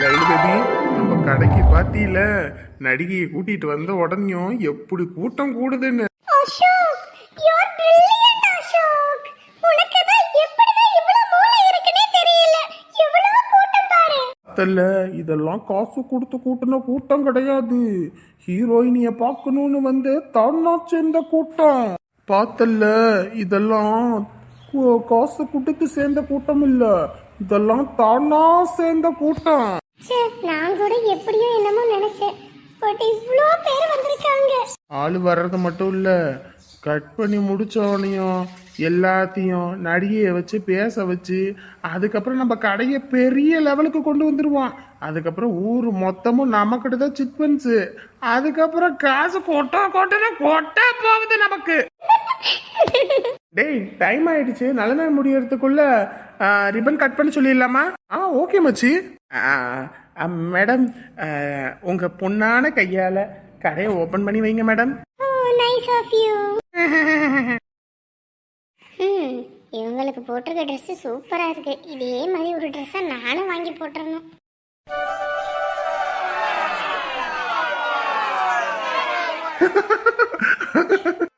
Lailu baby, நம்ம கடைக்கு பாத்தியில நடிகையை கூட்டிட்டு வந்த உடனேயும் எப்படி கூட்டம் கூடுதுன்னு. Ashok, you are brilliant, Ashok. உனக்கு தான் எப்படிதான் இவ்வளவு மூளை இருக்குன்னே தெரியல. எவ்வளவு கூட்டம் பாரு. அதல்ல, இதெல்லாம் காசு கொடுத்து கூட்டின கூட்டம் கிடையாது. ஹீரோயினிய பார்க்கணும்னு வந்து தானா சேர்ந்த கூட்டம். பார்த்தல்ல, இதெல்லாம் காசு கொடுத்து சேர்ந்த கூட்டம் இல்ல, இதெல்லாம் தானா சேர்ந்த கூட்டம். ச்சே, நான் கூட எப்படியோ என்னமோ நினைச்சேன். பட் இவ்ளோ பேர் வந்திருக்காங்க. ஆளு வர்றது மட்டும் இல்ல, கட் பண்ணி முடிச்சோனையும் எல்லாத்தையும் நடிகையை வச்சு பேச வச்சு அதுக்கப்புறம் நம்ம கடையை பெரிய லெவலுக்கு கொண்டு வந்துருவோம். அதுக்கப்புறம் ஊர் மொத்தமும் நமக்கிட்ட தான் சிட்பன்ஸு. அதுக்கப்புறம் காசு கொட்ட போகுது நமக்கு. டேய், டைம் ஆயிடுச்சு. நல்ல நாள் முடியறதுக்குள்ள ரிப்பன் கட் பண்ணி சொல்லிடலாமா? ஓகே மச்சி. மேடம், உங்க பொண்ணான கையால கடையை ஓபன் பண்ணி வைங்க மேடம். Nice of you. இவங்களுக்கு போட்டிருக்க ட்ரெஸ் சூப்பரா இருக்கு. இதே மாதிரி ஒரு ட்ரெஸ்ஸை நானும் வாங்கி போட்டுறணும்.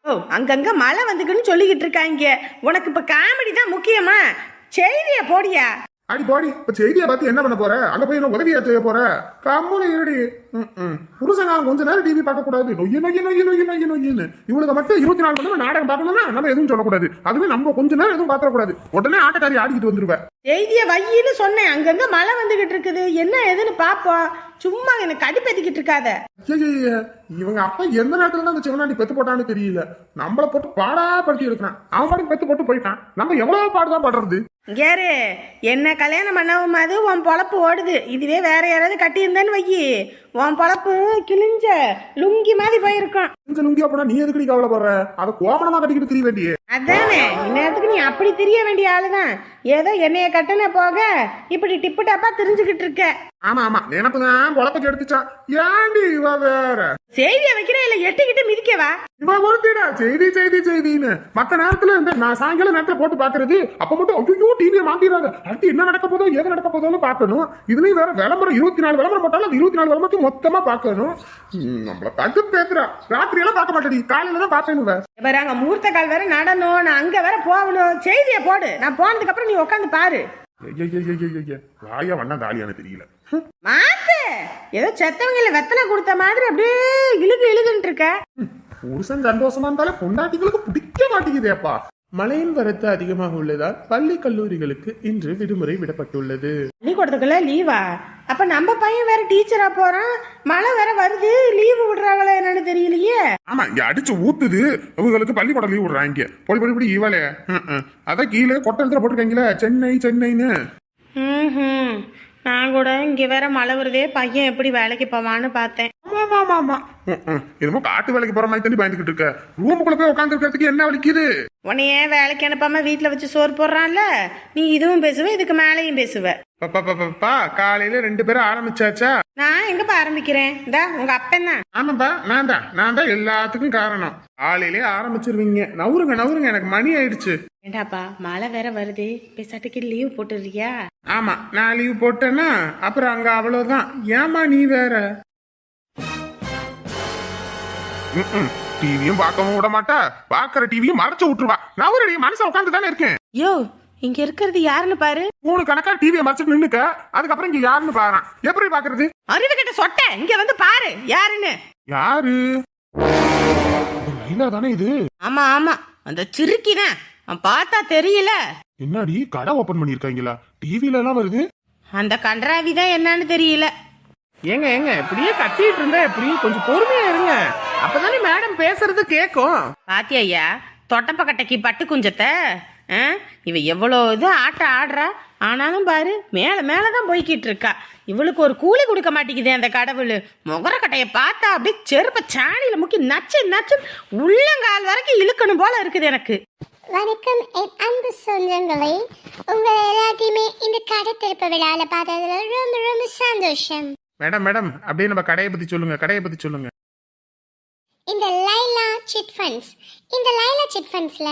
ஓ, அங்கங்க மழை வந்துக்குன்னு சொல்லிக்கிட்டு இருக்காங்க. உனக்கு இப்ப காமெடி தான் முக்கியமா? செய்திய போடியா. அடி போடி, இப்ப செய்தியை பார்த்து என்ன பண்ண போற? அங்க போய் என்ன உதவியா செய்ய போற? கம்முனு இருடி. புருஷன் கொஞ்ச நேரம் டிவி பார்க்க கூடாது. நொய்யின்னு இவளுக்கு மட்டும் 24 மணி நேரம் நாடகம் பார்க்கணும்னா நம்ம எதுவும் சொல்லக்கூடாது. அதுவே நம்ம கொஞ்ச நேரம் எதுவும் பாத்திர கூடாது. உடனே ஆட்டக்காரி ஆடிக்கிட்டு வந்துருவேன். செய்திய வையின்னு சொன்னேன். அங்கங்க மழை வந்துகிட்டு இருக்குது. என்ன ஏதுன்னு பாப்போம். சும்மா எனக்கு கடுப்பேத்திக்கிட்டு இருக்காத. இவங்க அப்பா எந்த நேரத்துல தான் அந்த சிவனாண்டி பெத்து போட்டான்னு தெரியல. நம்மள போட்டு பாடா படுத்தி எடுக்கிறான். அவன் பாட்டு பெத்து போட்டு போயிட்டான். நம்ம எவ்வளவு பாடுதான் படுறது. யாரு என்ன கல்யாணம் பண்ணவும் அது உன் பொழப்பு ஓடுது. இதுவே வேற யாராவது கட்டி இருந்தேன்னு வையி, உன் பொழப்பு கிழிஞ்ச லுங்கி மாதிரி போயிருக்கும். லுங்கியா போனா நீ எதுக்கு கவலைப்படுற? அதை கோமணமா கட்டிக்கிட்டு தெரிய வேண்டிய அதானே. இந்நேரத்துக்கு நீ அப்படி தெரிய வேண்டிய ஆளுதான். ஏதோ என்னைய கட்டண போக இப்படி டிப்பு டாப்பா தெரிஞ்சுக்கிட்டு இருக்க. ஆமா ஆமா, நினப்பு தான் பொழப்ப எடுத்துச்சான். ஏண்டி இவ வேற செய்திய வைக்கிற இல்ல எட்டுக்கிட்டு மிதிக்கவா? இவ ஒருத்திடா செய்தி செய்தி செய்தின்னு. மத்த நேரத்துல இந்த நான் சாயங்கால நேரத்துல போட்டு பாக்குறது. அப்ப மட்டும் ஐயோ டிவியை மாத்திடுறாங்க. அடுத்து என்ன நடக்க போதோ ஏது நடக்க போதோன்னு பாக்கணும். இதுலயும் வேற விளம்பரம் 24 விளம்பரம் போட்டாலும் அது 24 விளம்பரத்தையும் மொத்தமா பாக்கணும். நம்மள கட்டு பேசுறா. ராத்திரி எல்லாம் பார்க்க மாட்டேடி, காலையில தான் பாப்பேன்னு. வேற அங்க முகூர்த்த கால் வேற நடணும். நான் அங்க வேற போகணும். செய்திய போடு. நான் போனதுக்கு அப்புறம் நீ உட்காந்து பாரு. வாயா வண்ணா தாலியானு தெரியல. மாத்து. ஏதோ செத்தவங்கள வெத்தலை கொடுத்த மாதிரி அப்படியே இழுகுன்னு இருக்க. புருஷன் சந்தோஷமா இருந்தாலே பொண்டாட்டிகளுக்கு பிடிக்க மாட்டேங்குதேப்பா. மழையின் வரத்து அதிகமாக உள்ளதால் பள்ளி கல்லூரிகளுக்கு இன்று விடுமுறை விடப்பட்டுள்ளது. பள்ளிக்கூடத்துக்குள்ள லீவா? அப்ப நம்ம பையன் வேற டீச்சரா போறான். மழை வேற வருது. லீவு விடுறாங்களா என்னன்னு தெரியலையே. ஆமா, இங்க அடிச்சு ஊத்துது. இவங்களுக்கு பள்ளிக்கூடம் லீவ் விடுறாங்க. பொடி பொடி பொடி இவளே. அதான் கீழே கொட்டத்துல போட்டிருக்காங்களே சென்னைன்னு. நான் கூட இங்க வேற மழை வருதே, பையன் எப்படி வேலைக்கு போவான்னு பார்த்தேன். என்னமோ காட்டு வேலைக்கு போற மாதிரி தண்ணி பயந்துகிட்டு இருக்க. ரூமுக்குள்ள போய் உட்காந்து இருக்கிறதுக்கு என்ன வலிக்குது? உன்னையே வேலைக்கு அனுப்பாம வீட்டுல வச்சு சோறு போடுறான்ல, நீ இதுவும் பேசுவ, இதுக்கு மேலையும் பேசுவ. காலையில 2 பேரும் ஆரம்பிச்சாச்சா? நான் எங்கப்பா ஆரம்பிக்கிறேன்? இந்தா உங்க அப்பன் தான். ஆமாப்பா, நான் தான் எல்லாத்துக்கும் காரணம். காலையிலே ஆரம்பிச்சிருவீங்க. நவுருங்க, எனக்கு மணி ஆயிடுச்சு. ஏண்டாப்பா, மழை வேற வருது, பேசாட்டுக்கு லீவ் போட்டுறியா? ஆமா, நான் லீவ் போட்டேன்னா அப்புறம் அங்க அவ்வளவுதான். ஏமா நீ வேற டிவியும் பார்க்கவும் விட மாட்டா, பாக்குற டிவியும் மறைச்சு விட்டுருவா. நவுரடி, மனச உட்காந்து தானே இருக்கேன். யோ, இங்க இருக்கிறது யாருன்னு பாரு. 3 கணக்கா டிவியை மறைச்சிட்டு நின்னுக்க. அதுக்கப்புறம் இங்க யாருன்னு பாரு. எப்படி பாக்குறது? அறிவு கிட்ட சொட்ட, இங்க வந்து பாரு யாருன்னு. யாரு? லைலா தானே இது? ஆமா, அந்த சிறுக்கிதான். பார்த்தா தெரியல. என்னடி கடை ஓபன் பண்ணிருக்காங்களா? டிவில எல்லாம் வருது. அந்த கன்றாவிதான் என்னன்னு தெரியல. ஏங்க இப்படியே கத்திட்டு இருந்தா எப்படி? கொஞ்சம் பொறுமையா இருங்க, அப்பதானே மேடம் பேசுறது கேக்கும். பாத்தியா ஐயா, தொட்டப்பக்கட்டைக்கு பட்டு குஞ்சத்தை. இவ எவ்வளோ இது ஆட்டம் ஆடுறா, ஆனாலும் பாரு மேலதான் போய்கிட்டு இருக்கா. இவளுக்கு ஒரு கூலி கொடுக்க மாட்டேங்குதே அந்த கடவுள். முகரக்கட்டைய பார்த்தா அப்படியே செருப்ப சாணியில முக்கி நச்சு உள்ளங்கால் வரைக்கும் இழுக்கணும் போல இருக்குது எனக்கு. வணக்கம் என் அன்பு சொந்தங்களே, உங்களை எல்லாத்தையுமே இந்த கடை திறப்பு விழாவில் பார்த்ததுல ரொம்ப ரொம்ப சந்தோஷம். மேடம் அப்படியே நம்ம கடையை பத்தி சொல்லுங்க. இந்த லைலா சிட் ஃபண்ட்ஸ்ல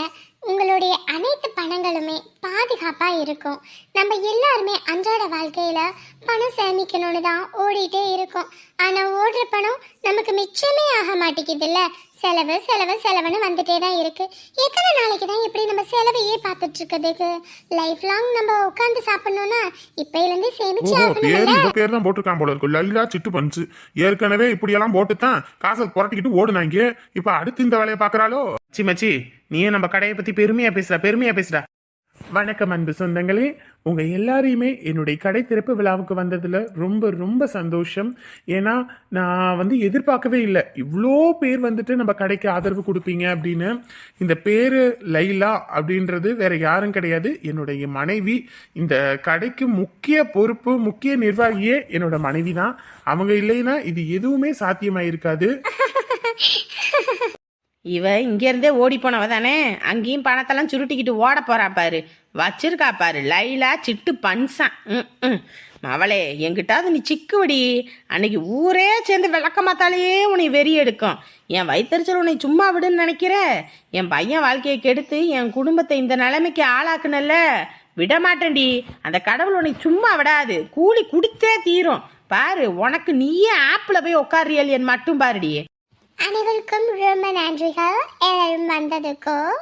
உங்களுடைய அனைத்து பணங்களுமே பாதுகாப்பா இருக்கும். நம்ம எல்லாருமே அன்றாட வாழ்க்கையில பணம் சேமிக்கணும்னு தான் ஓடிட்டே இருக்கும். ஆனா ஓடுற பணம் நமக்கு மிச்சமே ஆக மாட்டேங்குதுல்ல. செலவு செலவு செலவுன்னு வந்துட்டே தான் இருக்கு. எத்தனை நாளைக்கு தான் இப்படி நம்ம செலவையே பார்த்துட்டு இருக்கிறதுக்கு? லைஃப் லாங் நம்ம உட்காந்து சாப்பிடணும்னா இப்பையில இருந்து சேமிச்சு ஆகணும்ல. இந்த பேர் தான் போட்டிருக்கான் போல இருக்கு, லைலா சிட்டு பஞ்சு. ஏற்கனவே இப்படி எல்லாம் போட்டு தான் காசை புரட்டிக்கிட்டு ஓடுனாங்க. இப்ப அடுத்து இந்த வேலையை பாக்குறாளோ? மச்சி நீயே நம்ம கடையை பத்தி பெருமையா பேசுடா. வணக்கம் அன்பு சொந்தங்களே, உங்க எல்லாரையுமே என்னுடைய கடை திறப்பு விழாவுக்கு வந்ததுல ரொம்ப ரொம்ப சந்தோஷம். ஏன்னா நான் எதிர்பார்க்கவே இல்லை இவ்வளோ பேர் நம்ம கடைக்கு ஆதரவு கொடுப்பீங்க அப்படின்னு. இந்த பேரு லைலா அப்படின்றது வேற யாரும் கிடையாது, என்னுடைய மனைவி. இந்த கடைக்கு முக்கிய பொறுப்பு, முக்கிய நிர்வாகியே என்னோட மனைவி தான். அவங்க இல்லைன்னா இது எதுவுமே சாத்தியமாயிருக்காது. இவ இங்கேருந்தே ஓடி போனவ தானே, அங்கேயும் பணத்தெல்லாம் சுருட்டிக்கிட்டு ஓட போறா பாரு. வச்சிருக்கா பாரு லைலா சிட்டு பன்சான். அவளே எங்கிட்டாவது நீ சிக்குவடி. அன்னைக்கு ஊரே சேர்ந்து விளக்கமாத்தாலேயே உன்னை வெறி எடுக்கும். என் வயிற்றுச்சல் உன்னை சும்மா விடுன்னு நினைக்கிற? என் பையன் வாழ்க்கையை கெடுத்து என் குடும்பத்தை இந்த நிலைமைக்கு ஆளாக்குனல்ல, விட மாட்டேன்டி. அந்த கடவுள் உன்னை சும்மா விடாது, கூலி கொடுத்தே தீரும். பாரு உனக்கு நீயே ஆப்பில் போய் உட்காரியல் என் மட்டும் பாருடி. அனைவருக்கும் ரொம்ப நன்றிகள் எல்லாரும் வந்ததுக்கும்.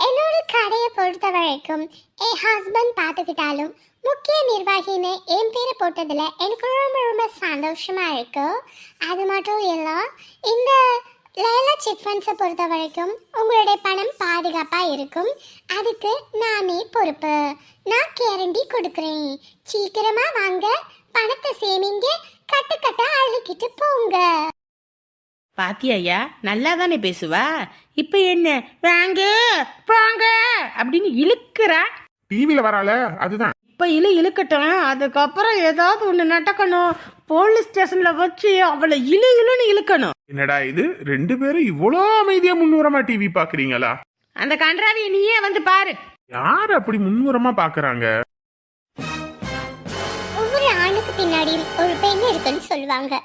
என்னோட கடையை பொறுத்த வரைக்கும் என் ஹஸ்பண்ட் பார்த்துக்கிட்டாலும் முக்கிய நிர்வாகின்னு என் பேரை போட்டதில் எனக்கு ரொம்ப ரொம்ப சந்தோஷமா இருக்கு. அது மட்டும் இல்லை, இந்த லைலா சிட் ஃபண்ட்ஸை பொறுத்த வரைக்கும் உங்களுடைய பணம் பாதுகாப்பாக இருக்கும். அதுக்கு நானே பொறுப்பு. நான் கேரண்டி கொடுக்குறேன். சீக்கிரமாக வாங்க, பணத்தை சேமிங்க, கட்டு கட்டா அள்ளிக்கிட்டு போங்க. பாத்தியா நல்லா தானே பேசுவா. இப்ப என்ன வாங்க போங்க அப்படின்னு இழுக்கிறா. டிவியில வரால அதுதான். இப்ப இழுக்கட்டும், அதுக்கப்புறம் ஏதாவது ஒண்ணு நடக்கணும். போலீஸ் ஸ்டேஷன்ல வச்சு அவளை இழுன்னு இழுக்கணும். என்னடா இது, ரெண்டு பேரும் இவ்வளோ அமைதியா முன்னுரமா டிவி பாக்குறீங்களா? அந்த கன்றாவிய நீயே வந்து பாரு. யார் அப்படி முன்னுரமா பாக்குறாங்க? பின்னாடியும் ஒரு பெண் இருக்குன்னு சொல்லுவாங்க.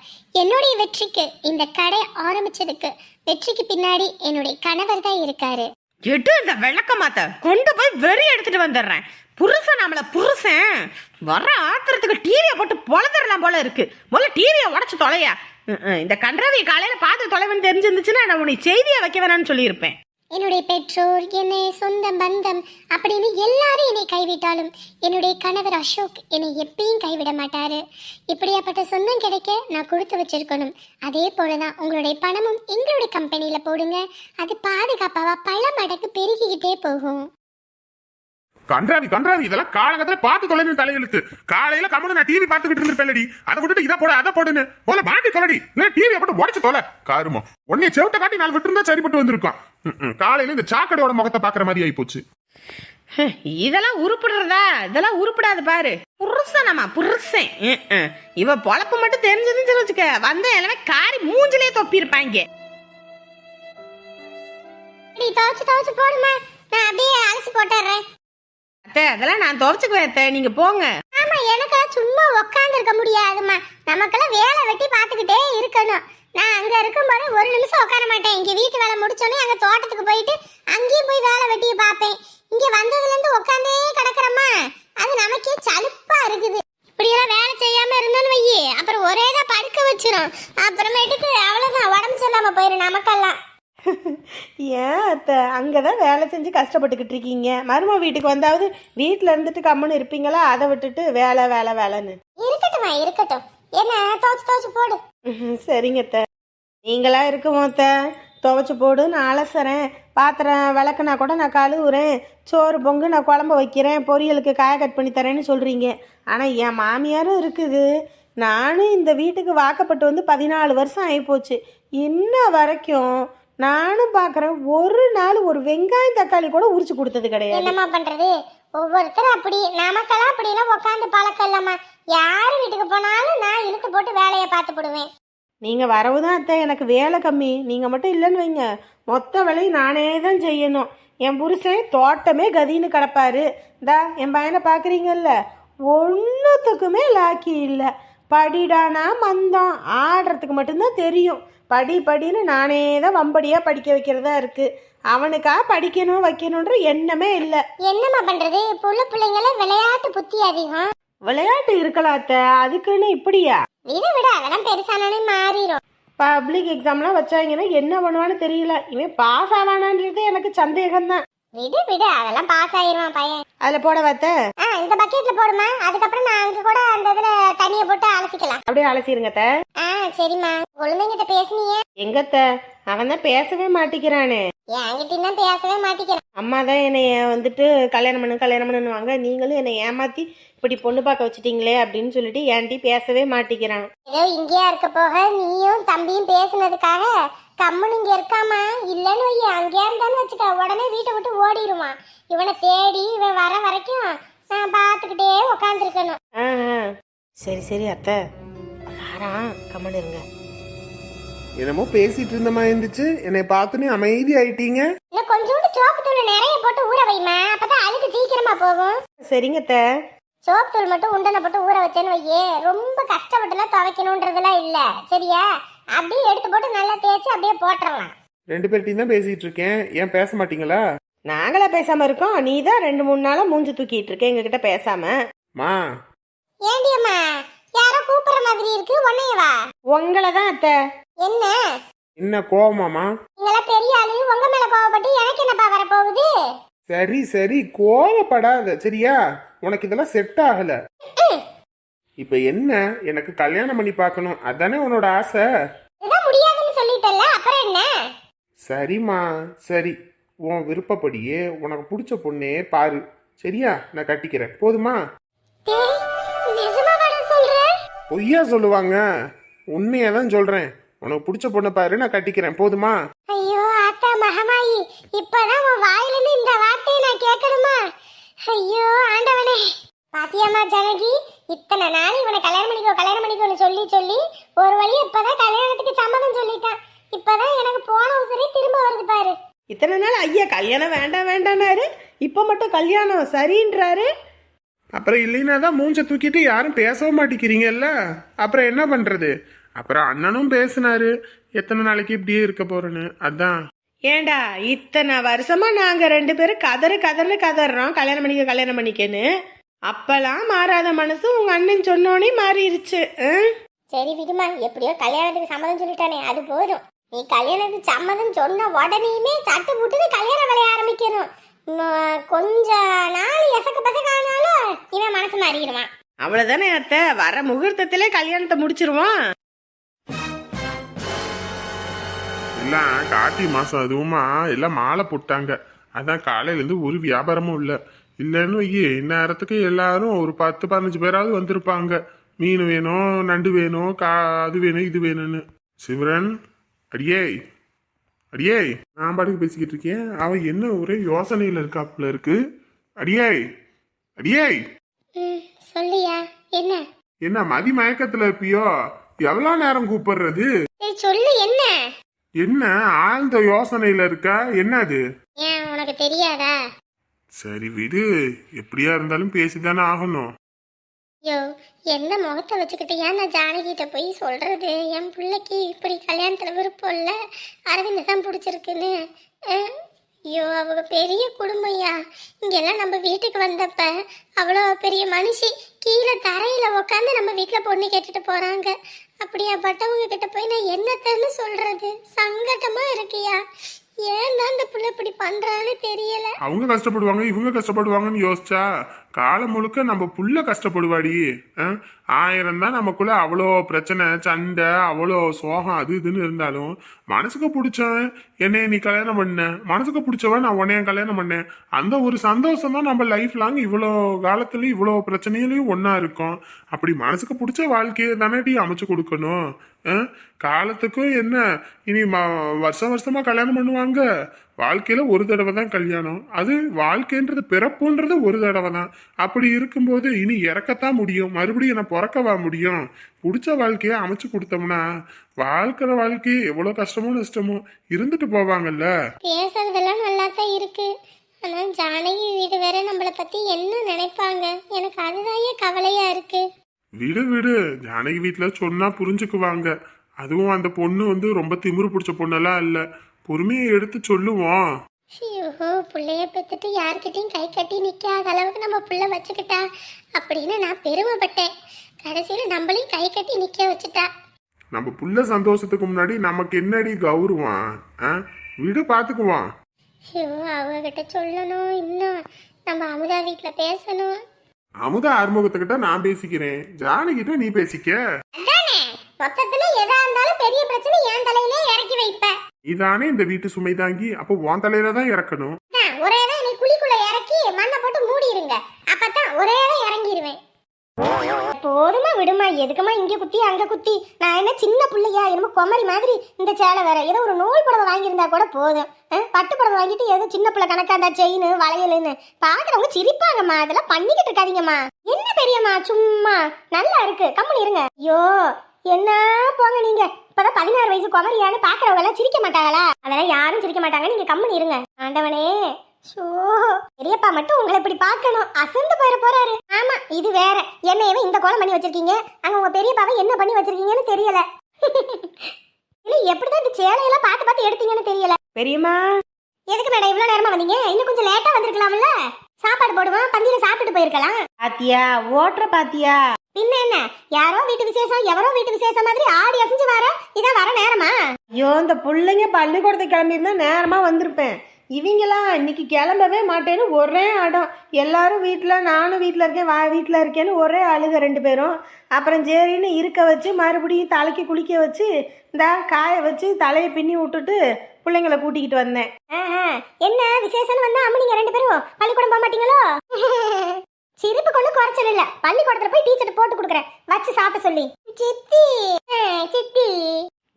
என்னுடைய வெற்றிக்கு, இந்த கடை ஆரம்பிச்சதுக்கு வெற்றிக்கு பின்னாடி என்னுடைய கணவர் தான் இருக்காரு. எட்டு இந்த விளக்க மாத்த கொண்டு போய் வெறி எடுத்துட்டு வந்துடுறேன். புருஷன் நம்மள புருஷன் வர ஆத்திரத்துக்கு டிவியை போட்டு பொழந்துடலாம் போல இருக்கு. முதல்ல டிவியை உடச்சு தொலையா. இந்த கன்றாவியை காலையில பார்த்து தொலைவன்னு தெரிஞ்சிருந்துச்சுன்னா நான் உன்னை செய்தியை வைக்க வேணாம்னு சொல்லியிருப்பேன். என்னுடைய பெற்றோர், என்னை சொந்த பந்தம் அப்படின்னு எல்லாரும் என்னை கைவிட்டாலும் என்னுடைய கணவர் அசோக் என்னை எப்பயும் கைவிட மாட்டாரு. இப்படியாப்பட்ட சொந்தம் கிடைக்க நான் கொடுத்து வச்சிருக்கணும். அதே போலதான் உங்களுடைய பணமும் எங்களுடைய கம்பெனியில போடுங்க. அது பாதுகாப்பாவா பல மடங்கு பெருகிக்கிட்டே போகும். கன்றாவி இதெல்லாம் காலகட்டத்துல பார்த்து தொலைன்னு தலையெழுத்து. காலையில கம்மனு நான் டிவி பார்த்துக்கிட்டு இருந்திருப்பேன்டி, அதை விட்டுட்டு இதை போட அதை போடுன்னு போல மாட்டி தொலைடி. இல்ல டிவியை போட்டு உடச்சு தொலை. காருமோ உன்னைய செவிட்ட காட்டி நாலு விட்டு இருந்தா சரிப்பட்டு வந்திருக்கோம். காலையில இந்த சாக்கடையோட முகத்தை பாக்குற மாதிரி ஆகி போச்சு. இதெல்லாம் உருப்பிடுறதா? இதெல்லாம் உருப்பிடாது பாரு. புருஷனம்மா புருஷன். இவ பொழப்பு மட்டும் தெரிஞ்சதுன்னு வச்சுக்க, வந்த எல்லாமே காரி மூஞ்சிலே தொப்பி இருப்பாங்க. துவச்சு போடுமா, நான் அப்படியே அலசி போட்டுறேன். அதெல்லாம் நான் துவைச்சுக்குவேன், நீங்க போங்க. ஆமா, எனக்கு சும்மா உட்கார்ந்து இருக்க முடியாதுமா. நமக்கெல்லாம் வேலை வெட்டி பார்த்துக்கிட்டே இருக்கணும். நான் அங்க இருக்கும்போது ஒரு நிமிஷம் உட்கார மாட்டேன். இங்க வீட்டு வேலை முடிச்சோன்னே அங்க தோட்டத்துக்கு போயிட்டு அங்கேயும் போய் வேலை வெட்டியை பார்ப்பேன். இங்க வந்ததுல இருந்து உட்காந்தே கிடக்குறம்மா, அது நமக்கே சலுப்பா இருக்குது. இப்படியெல்லாம் வேலை செய்யாம இருந்தோன்னு வையே, அப்புறம் ஒரேதான் படுக்க வச்சிரும். அப்புறமேட்டுக்கு அவ்வளவுதான், உடம்பு சரியில்லாம போயிடும் நமக்கெல்லாம். ஏன் அத்தை அங்கதான் வேலை செஞ்சு கஷ்டப்பட்டுக்கிட்டு இருக்கீங்க? மருமக வீட்டுக்கு வந்தாவது வீட்டுல இருந்துட்டு கம்முன்னு இருப்பீங்களா? அதை விட்டுட்டு வேலை வேலை வேலைன்னு. இருக்கட்டும்மா இருக்கட்டும், என்ன துவச்சு போடு. சரிங்க அத்தை, நீங்களா இருக்குமோ அத்தை? துவைச்சு போடு, நான் அலசுறேன். பாத்திரம் விளக்குனா கூட நான் கழுவுறேன். சோறு பொங்கு நான் குழம்பு வைக்கிறேன். பொரியலுக்கு காய கட் பண்ணி தரேன்னு சொல்றீங்க. ஆனா என் மாமியாரும் இருக்குது. நானும் இந்த வீட்டுக்கு வாக்கப்பட்டு வந்து 14 வருஷம் ஆகிப்போச்சு. இன்ன வரைக்கும் நானும் பாக்குறேன், ஒரு நாள் ஒரு வெங்காயம் தக்காளி கூட உரிச்சு கொடுத்தது கிடையாது. என்னம்மா பண்றது, ஒவ்வொருத்தரும் அப்படி. நமக்கெல்லாம் அப்படிலாம் உட்காந்து பழக்கம் இல்லாம, யாரு வீட்டுக்கு போனாலும் நான் இழுத்து போட்டு வேலையை பார்த்து போடுவேன். நீங்க வரவுதான் அத்தை எனக்கு வேலை கம்மி. நீங்க மட்டும் இல்லைன்னு வைங்க, மொத்த வேலையும் நானே தான் செய்யணும். என் புருஷன் தோட்டமே கதின்னு கிடப்பாரு. இந்தா என் பையனை பாக்குறீங்கல்ல, ஒன்னுத்துக்குமே லாக்கி இல்லை. படிடானா மந்தம், ஆடுறதுக்கு மட்டும்தான் தெரியும். படின்னு நானே தான் வம்படியா படிக்க வைக்கிறதா இருக்கு. அவனுக்கா படிக்கணும் வைக்கணுன்ற எண்ணமே இல்லை. என்னம்மா பண்றது, புள்ள பிள்ளைங்கள விளையாட்டு புத்தி அதிகம். விளையாட்டு இருக்கலாம் அத்தை, அதுக்குன்னு இப்படியா? விடு விடு, அதெல்லாம் பெருசானே மாறிடும். பப்ளிக் எக்ஸாம்லாம் வச்சாங்கன்னா என்ன பண்ணுவான்னு தெரியல. இவன் பாஸ் ஆவானான்றது எனக்கு சந்தேகம்தான். விடு விடு, அதெல்லாம் பாஸ் ஆயிருவான் பையன். அதுல போட வாத்த. இந்த பக்கெட்ல போடுமா, அதுக்கப்புறம் நான் அங்க கூட அந்த இதுல தண்ணியை போட்டு அலசிக்கலாம். அப்படியே அலசிருங்க அத்தை. சரிம்மா. குழந்தைங்கிட்ட பேசுனீங்க? எங்கத்த, அவன் தான் பேசவே மாட்டேங்கிறானே. என்கிட்ட தான் பேசவே மாட்டேங்கிறேன். அம்மா தான் என்னை வந்துட்டு கல்யாணம் பண்ணுவாங்க, நீங்களும் என்னை ஏமாத்தி இப்படி பொண்ணு பார்க்க வச்சுட்டீங்களே அப்படின்னு சொல்லிட்டு என்கிட்ட பேசவே மாட்டேங்கிறான். ஏதோ இங்கேயா இருக்க போக நீயும் தம்பியும் பேசுனதுக்காக கம்முன்னு இங்க இருக்காமா. இல்லன்னு வை, அங்கேயா இருந்தான்னு வச்சுக்க, உடனே வீட்டை விட்டு ஓடிடுவான். இவனை தேடி இவன் வர வரைக்கும் நான் பார்த்துக்கிட்டே உக்காந்துருக்கணும். சரி சரி அத்தை, கம்மன் இருங்க. என்னமோ பேசிட்டு இருந்தமா இருந்துச்சு, என்னை பார்த்துன்னு அமைதி ஆயிட்டீங்க. இன்னும் கொஞ்சோண்டு சோப்பு தூள் நிறைய போட்டு ஊற வைமா, அப்பதான் அழுக்கு சீக்கிரமா போகும். சரிங்க அத்தை. சோப்பு தூள் மட்டும் உண்டனை போட்டு ஊற வச்சேன்னு வையே, ரொம்ப கஷ்டப்பட்டுலாம் துவைக்கணுன்றதுலாம் இல்ல, சரியா? அப்படியே எடுத்து போட்டு நல்லா தேய்ச்சி அப்படியே போட்டுடலாம். 2 பேர்ட்டையும் தான் பேசிட்டு இருக்கேன், ஏன் பேச மாட்டீங்களா? நாங்களா பேசாம இருக்கோம், நீ தான் 2-3 நாளா மூஞ்சி தூக்கிட்டு இருக்க எங்ககிட்ட பேசாம. மா ஏண்டியம்மா, யாரோ கூப்பிடுற மாதிரி இருக்கு, உன்னையவா? உங்களை தான் அத்தை. என்ன என்ன கோவமாமா? நீங்களாம் பெரிய ஆளு, உங்க மேல கோவப்பட்டு எனக்கு என்னப்பா வர போகுது? சரி சரி, கோவப்படாத சரியா? உனக்கு இதெல்லாம் செட் ஆகல. இப்ப என்ன, எனக்கு கல்யாணம் பண்ணி பார்க்கணும், அதானே உன்னோட ஆசை? இதான் முடியாதுன்னு சொல்லிட்டல்ல, அப்புறம் என்ன? சரிம்மா சரி, உன் விருப்பப்படியே உனக்கு பிடிச்ச பொண்ணே பாரு, சரியா? நான் கட்டிக்கிறேன், போதுமா? டேய், நிஜமாவாடா சொல்ற? பொய்யா சொல்லுவாங்க, உண்மையா தான் சொல்றேன். உனக்கு பிடிச்ச பொண்ணை பாரு, நான் கட்டிக்கிறேன், போதுமா? ஐயோ ஆத்தா மகமாயி, இப்பதான் உன் வாயிலிருந்து இந்த வார்த்தையை நான் கேட்கணுமா? ஐயோ ஆண்டவனே. பாத்தியாமா ஜானகி, இத்தனை நாள் இவனை கல்யாணம் பண்ணிக்கோன்னு சொல்லி சொல்லி ஒரு வழி இப்பதான் கல்யாணத்துக்கு சம்மதம் சொல்லிட்டான். இப்பதான் எனக்கு போன உசரே திரும்ப வருது பாரு. இத்தனை நாள் ஐயா கல்யாணம் வேண்டாம் வேண்டானாரு, இப்ப மட்டும் கல்யாணம் சரின்றாரு. அப்புறம் இல்லைன்னா தான் மூஞ்ச தூக்கிட்டு யாரும் பேசவும் மாட்டேங்கிறீங்கல்ல, அப்புறம் என்ன பண்றது? அப்புறம் அண்ணனும் பேசினாரு, எத்தனை நாளைக்கு இப்படியே இருக்க போறேன்னு. அதான். ஏண்டா, இத்தனை வருஷமா நாங்க 2 பேரும் கதறோம் கல்யாணம் பண்ணிக்கன்னு. அப்பெல்லாம் மாறாத மனசு உங்க அண்ணன் சொன்னோனே மாறிடுச்சு. சரி விடுமா, எப்படியோ கல்யாணத்துக்கு சம்மதம் சொல்லிட்டானே, அது போதும். நீ கல்யாணத்துக்கு சம்மதம் சொன்ன உடனேயுமே சட்டு புட்டுன்னு கல்யாண வேலைய ஆரம்பிக்கணும். கொஞ்ச நாள் எசக்க பசக்க ஆனாலும் இவன் மனசு மாறிடுவான். அவ்வளவுதானே அத்தை, வர முகூர்த்தத்திலே கல்யாணத்தை முடிச்சிருவான். எல்லாம் கார்த்திகை மாசம், அதுவுமா எல்லாம் மாலை போட்டாங்க. அதான் காலையில இருந்து ஒரு வியாபாரமும் இல்லைன்னு வையே, இந்நேரத்துக்கு எல்லாரும் ஒரு 10-15 பேராவது வந்திருப்பாங்க. மீன் வேணும், நண்டு வேணும், அது வேணும், இது வேணும்னு. சிவரன், அடியே அடியே, நான் பாட்டுக்கு பேசிக்கிட்டு இருக்கேன், அவன் என்ன ஒரே யோசனையில இருக்காப்புல இருக்கு. அடியே அடியே, சொல்லியா? என்ன மதி மயக்கத்துல இருப்பியோ? எவ்வளவு நேரம் கூப்பிடுறது? சொல்லு, என்ன ஆழ்ந்த யோசனையில இருக்கா? என்னது? ஏன் உனக்கு தெரியாதா? சரி விடு, எப்படியா இருந்தாலும் பேசிதானே ஆகணும். ஐயோ, எந்த முகத்தை வச்சுக்கிட்டு ஏன் நான் ஜானகிட்ட போய் சொல்றது என் பிள்ளைக்கு இப்படி கல்யாணத்துல விருப்பம் இல்ல, அரவிந்த் தான் பிடிச்சிருக்குன்னு? ஐயோ, அவங்க பெரிய குடும்பம்யா. இங்கெல்லாம் நம்ம வீட்டுக்கு வந்தப்ப அவ்வளோ பெரிய மனுஷி கீழே தரையில உக்காந்து நம்ம வீட்டுல பொண்ணு கேட்டுட்டு போறாங்க. அப்படியாப்பட்டவங்க கிட்ட போய் நான் என்னத்தன்னு சொல்றது? சங்கட்டமா இருக்கியா? ஏன் தான் இந்த பிள்ளை இப்படி பண்றான்னு தெரியல. அவங்க கஷ்டப்படுவாங்க, இவங்க கஷ்டப்படுவாங்கன்னு யோசிச்சா காலம் முழுக்க நம்ம புள்ள கஷ்டப்படுவாடி. 1000 தான் நமக்குள்ள அவ்வளோ பிரச்சனை, சண்டை, அவ்வளோ சோகம், அது இதுன்னு இருந்தாலும் மனசுக்கு பிடிச்சவன் என்னைய நீ கல்யாணம் பண்ண, மனசுக்கு பிடிச்சவன் நான் உன்னைய கல்யாணம் பண்ணேன், அந்த ஒரு சந்தோஷம் தான் நம்ம லைஃப் லாங் இவ்வளோ காலத்துலயும் இவ்வளோ பிரச்சனையிலையும் ஒன்னா இருக்கும். அப்படி மனசுக்கு பிடிச்ச வாழ்க்கையை தானே அமைச்சு கொடுக்கணும். காலத்துக்கும் என்ன இனி வருஷமா கல்யாணம் பண்ணுவாங்க. வாழ்க்கையில ஒரு தடவை தான் கல்யாணம், அது வாழ்க்கைன்றது பிறப்புன்றது ஒரு தடவை தான். அப்படி இருக்கும்போது இனி இறக்கத்தான் முடியும், மறுபடியும் என்ன பிறக்கவா முடியும்? பிடிச்ச வாழ்க்கைய அமைச்சு கொடுத்தோம்னா வாழ்க்கை எவ்வளவு கஷ்டமோ நஷ்டமோ இருந்துட்டு போவாங்கல்ல. பேசுறதெல்லாம் நல்லா தான் இருக்கு, ஆனா ஜானகி வீடு வேற நம்மள பத்தி என்ன நினைப்பாங்க? எனக்கு அதுதான் கவலையா இருக்கு. விடு, ஜானகி வீட்டுல சொன்னா புரிஞ்சுக்குவாங்க. அதுவும் அந்த பொண்ணு ரொம்ப திமிரு பிடிச்ச பொண்ணெல்லாம் இல்ல, பொறுமையை எடுத்து சொல்லுவோம். ஐயோ, புள்ளைய பெத்துட்டு யார்கிட்டயும் கை கட்டி நிக்காத அளவுக்கு நம்ம புள்ள வச்சுக்கிட்டா அப்படின்னு நான் பெருமைப்பட்டேன். கடைசியில நம்மளையும் கை கட்டி நிக்க வச்சுட்டா. நம்ம புள்ள சந்தோஷத்துக்கு முன்னாடி நமக்கு என்னடி கௌரவம்? வீடு பாத்துக்குவான். ஐயோ, அவகிட்ட சொல்லணும். இன்னும் நம்ம அமுதா வீட்டுல பேசணும். அமுதா ஆறுமுகத்துக்கிட்ட நான் பேசிக்கிறேன், ஜானகிட்ட நீ பேசிக்க. அதானே, மொத்தத்துல எதா இருந்தாலும் பெரிய பிரச்சனை என் தலையிலே இறக்கி வைப்ப. இதானே இந்த வீட்டு சுமை தாங்கி, அப்போ உன் தலையில தான் இறக்கணும். ஒரேதான் என்னை குழிக்குள்ள இறக்கி மண்ணை போட்டு மூடிடுங்க, அப்பதான் ஒரேதான் இறங்கிடுவேன். போதுமா விடுமா, எதுக்குமா இங்க குத்தி அங்க குத்தி? நான் என்ன சின்ன பிள்ளையா? என்னமோ குமரி மாதிரி இந்த சேலை வேற. ஏதோ ஒரு நூல் புடவை வாங்கியிருந்தா கூட போதும். பட்டு புடவை வாங்கிட்டு ஏதோ சின்ன பிள்ளை கணக்காந்தா செயின் வளையலுன்னு பாக்குறவங்க சிரிப்பாங்கம்மா. அதெல்லாம் பண்ணிக்கிட்டு இருக்காதீங்கம்மா. என்ன பெரியம்மா, சும்மா நல்லா இருக்கு, கம்முனு இருங்க. ஐயோ என்ன போங்க நீங்க. இப்பதான் 16 வயசு குமரியான்னு பாக்குறவங்க எல்லாம் சிரிக்க மாட்டாங்களா? அதெல்லாம் யாரும் சிரிக்க மாட்டாங்க, நீங்க கம்முனு இருங்க. ஆண்டவனே, ஷோ, பெரியப்பா மட்டும் உங்களை இப்படி பார்க்கணும், அசந்து போயிட போறாரு. ஆமா, இது வேற. என்னையவே இந்த கோலம் பண்ணி வச்சிருக்கீங்க, அங்க உங்க பெரியப்பாவை என்ன பண்ணி வச்சிருக்கீங்கன்னு தெரியல. இல்ல, எப்படிதான் இந்த சேலையெல்லாம் பார்த்து பார்த்து எடுத்தீங்கன்னு தெரியல. பெரியம்மா, எதுக்கு மேடம் இவ்வளவு நேரமா வந்தீங்க? இன்னும் கொஞ்சம் லேட்டா வந்திருக்கலாம்ல. சாப்பாடு போடுவோம், பந்தியில சாப்பிட்டுட்டு போயிருக்கலாம். பாத்தியா ஓட்டுற பாத்தியா? பின்ன என்ன, யாரோ வீட்டு விசேஷம் எவரோ வீட்டு விசேஷம் மாதிரி ஆடி அசைஞ்சு வர. இதான் வர நேரமா? ஐயோ, இந்த பிள்ளைங்க பள்ளிக்கூடத்துக்கு கிளம்பியிருந்தா நேரமா வந்திருப்பேன். இவங்களாம் இன்னைக்கு கிளம்பவே மாட்டேன்னு ஒரே அடம். எல்லாரும் வீட்டில், நானும் வீட்டில் இருக்கேன், வீட்டில் இருக்கேன்னு ஒரே அழுக 2 பேரும். அப்புறம் சரின்னு இருக்க வச்சு மறுபடியும் தலைக்கு குளிக்க வச்சு இந்த காய வச்சு தலையை பின்னி விட்டுட்டு பிள்ளைங்களை கூட்டிக்கிட்டு வந்தேன். என்ன விசேஷம்னு வந்தா அம்மா நீங்க 2 பேரும் பள்ளிக்கூடம் போக மாட்டீங்களோ? சிரிப்பு கொண்டு குறைச்சல் இல்ல. பள்ளிக்கூடத்துல போய் டீச்சர் போட்டு கொடுக்குறேன், வச்சு சாப்பிட சொல்லி. சித்தி சித்தி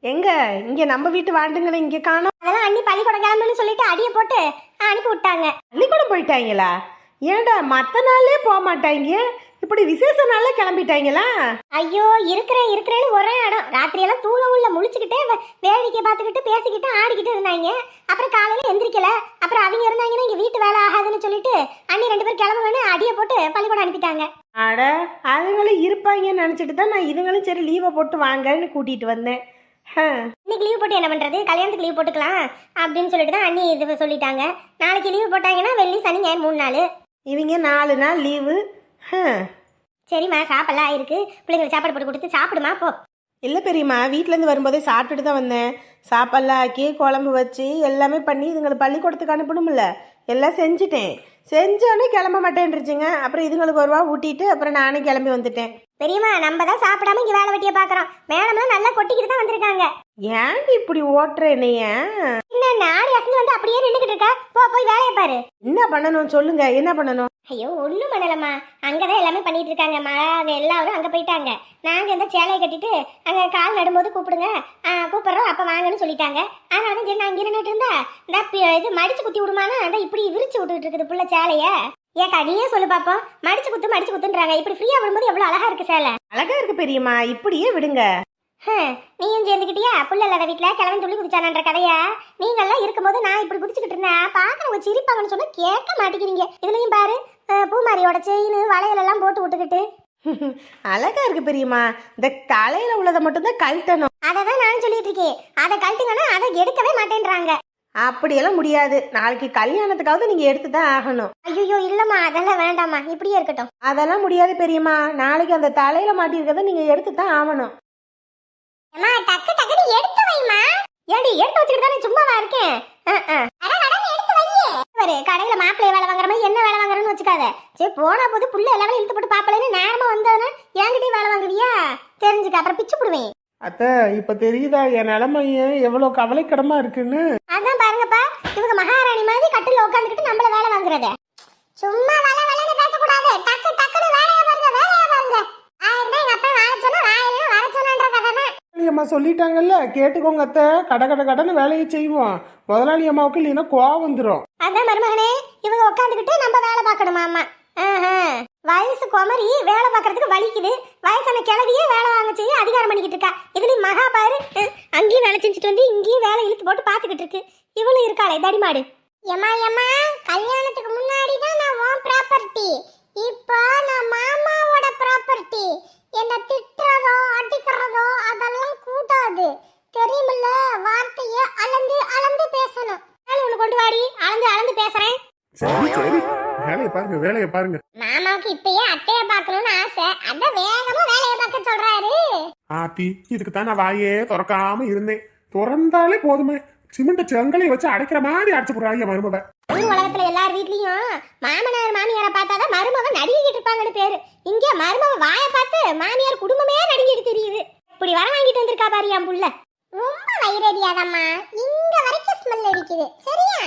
எங்க இங்க நம்ம வீட்டு வாண்டுங்களை இங்க காணோம். அதெல்லாம் அண்ணி பள்ளிக்கூடம் கிளம்புன்னு சொல்லிட்டு அடியை போட்டு அனுப்பி விட்டாங்க. பள்ளிக்கூடம் போயிட்டாங்களா? ஏன்டா மற்ற நாளே போக மாட்டாங்க, இப்படி விசேஷ நாளே கிளம்பிட்டாங்களா? ஐயோ, இருக்கிறேன்னு ஒரே இடம். ராத்திரியெல்லாம் தூங்க உள்ள முழிச்சுக்கிட்டே வேடிக்கை பார்த்துக்கிட்டு பேசிக்கிட்டு ஆடிக்கிட்டு இருந்தாங்க. அப்புறம் காலையில எந்திரிக்கல. அப்புறம் அவங்க இருந்தாங்கன்னா இங்க வீட்டு வேலை ஆகாதுன்னு சொல்லிட்டு அண்ணி 2 பேரும் கிளம்புங்கன்னு அடியை போட்டு பள்ளிக்கூடம் அனுப்பிட்டாங்க. அட, அதுங்களும் இருப்பாங்கன்னு நினைச்சிட்டு தான் நான் இதுங்களும் சரி லீவை போட்டு வாங்கன்னு கூட்டிட்டு வந்தேன். இன்னைக்கு லீவ் போட்டு என்ன பண்றது, கல்யாணத்துக்கு லீவ் போட்டுக்கலாம் அப்படின்னு சொல்லிட்டு தான் அண்ணி இது சொல்லிட்டாங்க. நாளைக்கு லீவு போட்டாங்கன்னா வெள்ளி சனி ஞாயிறு 3 நாள். இவங்க 4 நாள் லீவு. சரிம்மா, சாப்பிடலாம் இருக்கு, பிள்ளைங்களுக்கு சாப்பாடு போட்டு கொடுத்து சாப்பிடுமா போ. இல்லை பெரியம்மா, வீட்டிலேருந்து வரும்போதே சாப்பிட்டுட்டு தான் வந்தேன். சாப்பாடுலாம் ஆக்கி குழம்பு வச்சு எல்லாமே பண்ணி இதுங்களை பள்ளிக்கூடத்துக்கு அனுப்பணும்ல, எல்லாம் செஞ்சுட்டேன். செஞ்சோன்னே கிளம்ப மாட்டேன்ருச்சுங்க. அப்புறம் இதுங்களுக்கு ஒரு ரூபா ஊட்டிட்டு அப்புறம் நானே கிளம்பி வந்துட்டேன். பெரியம்மா, நம்ம தான் சாப்பிடாம இங்க வேலை வெட்டியை பாக்குறோம். மேடம்லாம் நல்லா கொட்டிக்கிட்டு தான் வந்திருக்காங்க. ஏன்டி இப்படி ஓட்டுற என்னைய? என்ன ஆடி அசைஞ்சு வந்து அப்படியே நின்றுக்கிட்டு இருக்கா? போய் வேலையை பாரு. என்ன பண்ணணும் சொல்லுங்க, என்ன பண்ணணும்? ஐயோ, ஒன்றும் பண்ணலம்மா, அங்கதான் எல்லாமே பண்ணிட்டு இருக்காங்க. மழை எல்லாரும் அங்க போயிட்டாங்க. நாங்க இந்த சேலையை கட்டிட்டு அங்க கால் நடும்போது கூப்பிடுங்க, கூப்பிடுறோம் அப்ப வாங்கன்னு சொல்லிட்டாங்க. அதனால சரி நான் இங்க நின்றுட்டு இருந்தா இந்த இது மடிச்சு குத்தி விடுமானா அதான் இப்படி விரிச்சு விட்டுட்டு இருக்குது புள்ள சேலைய. ஏக்கா நீயே சொல்லு பாப்போம், மடிச்சு குத்துன்றாங்க. இப்படி ஃப்ரீயா விடும்போது எவ்வளவு அழகா இருக்கு சேலை. அழகா இருக்கு பெரியம்மா, இப்படியே விடுங்க. நீயும் சேர்ந்துக்கிட்டியா? புள்ள இல்லாத வீட்டுல கிழவன் துள்ளி குதிச்சானன்ற கதையா? நீங்கெல்லாம் இருக்கும்போது நான் இப்படி குதிச்சுக்கிட்டு இருந்தேன், பாக்குறவங்க சிரிப்பாங்கன்னு சொன்னா கேட்க மாட்டேங்கிறீங்க. இதுலயும் பாரு, பூமாரியோட செயின் வளையலெல்லாம் போட்டு விட்டுக்கிட்டு அழகா இருக்கு பெரியம்மா. இந்த தலையில உள்ளதை மட்டும்தான் கழட்டணும். அததான் நானும் சொல்லிட்டு இருக்கேன். அதை கழட்டுங்கன்னா அதை எடுக்கவே மாட்டேன்றாங்க. அப்படியெல்லாம் முடியாது, நாளைக்கு கல்யாணத்துக்காவது நீங்க எடுத்துதான் ஆகணும். ஐயோ இல்லம்மா, அதெல்லாம் வேண்டாம்மா, இப்படியே இருக்கட்டும். அதெல்லாம் முடியாது பெரியம்மா, நாளைக்கு அந்த தலையில மாட்டிருக்கதை நீங்க எடுத்துதான் ஆகணும். அம்மா, டக்கு டக்குனு எடுத்து வைமா. ஏடி எடுத்து வச்சுட்டு தானே சும்மாவா இருக்கேன்? கடையில மாப்பிள்ளை வேலை வாங்குற மாதிரி என்ன வேலை வாங்குறன்னு வச்சுக்காத. சரி போனா போது புள்ள எல்லா வேலையும் இழுத்து போட்டு பாப்பலன்னு நேரமா வந்ததுன்னா என்கிட்டயும் வேலை வாங்குவியா? தெரிஞ்சுக்க, அப்புறம் பிச்சு போடுவேன். அத்தை, இப்ப தெரியுதா என் நிலைமைய எவ்வளவு கவலைக்கிடமா இருக்குன்னு? அதான் பாருங்கப்பா, இவங்க மகாராணி மாதிரி கட்டில உட்காந்துக்கிட்டு நம்மள வேலை வாங்குறத. சும்மா வேலைன்னு பேசக்கூடாது, டக்கு டக்குன்னு வேலையா பாருங்க. ஆயிருந்தா எங்க அப்பா வாழ சொன்னா வாயில வர சொன்னான்ற கதை. அம்மா சொல்லிட்டாங்கல்ல, கேட்டுக்கோங்க அத்தை. கடன்னு வேலையை செய்வோம். முதலாளி அம்மாவுக்கு இல்லைன்னா கோவம் வந்துடும். அதான் மருமகனே, இவங்க உட்காந்துக்கிட்டு நம்ம வேலை பார்க்கணுமா? அம்மா வயசு குமரி வேலை பார்க்கறதுக்கு வலிக்குது, வயசான கிளவியே வேலை வாங்க செய்ய அதிகாரம் பண்ணிக்கிட்டு இருக்கா. இதுலயும் மகா பாரு, அங்கேயும் வேலை செஞ்சுட்டு வந்து இங்கேயும் வேலை இழுத்து போட்டு பாத்துக்கிட்டு இருக்கு. இவளும் இருக்காளே தடிமாடு. ஏமா கல்யாணத்துக்கு முன்னாடி தான் நான் உன் ப்ராப்பர்ட்டி, இப்போ நான் மாமாவோட ப்ராப்பர்ட்டி. என்ன திட்டுறதோ அடிக்கிறதோ அதெல்லாம் கூடாது, தெரியுமில்ல? வார்த்தைய அளந்து அளந்து பேசணும். ஒண்ணு கொண்டு வாடி, அளந்து பாருங்க வேலையை பாருங்க. மாமாவுக்கு இப்பயே அத்தைய பார்க்கணும்னு ஆசை, அதான் வேகமா வேலையை பார்க்க சொல்றாரு. ஆத்தி இதுக்கு தான் நான் வாயே திறக்காம இருந்தேன். திறந்தாலே போதுமே, சிமெண்ட செங்கலை வச்சு அடைக்கிற மாதிரி அடைச்சு போடுறாங்க மருமவ. ஊர் உலகத்துல எல்லார் வீட்லயும் மாமனார் மாமியாரை பார்த்தாதான் மருமக நடுங்கிட்டு இருப்பாங்கன்னு பேரு. இங்க மருமக வாயை பார்த்து மாமியார் குடும்பமே நடுங்கிட்டு தெரியுது. இப்படி வர வாங்கிட்டு வந்திருக்கா பாரு என் புள்ள. ரொம்ப வயிறடியாதம்மா, இங்க வரைக்கும் ஸ்மெல் அடிக்குது. சரியா?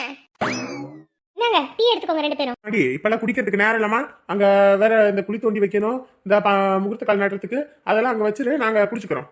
என்னங்க டீ எடுத்துக்கோங்க 2 பேரும். அடி இப்பெல்லாம் குடிக்கிறதுக்கு நேரம் இல்லம்மா. அங்க வேற இந்த குழி தோண்டி வைக்கணும், இந்த முகூர்த்த கால் நாட்டுறதுக்கு, அதெல்லாம் அங்க வச்சுட்டு நாங்க குடிச்சுக்கிறோம்.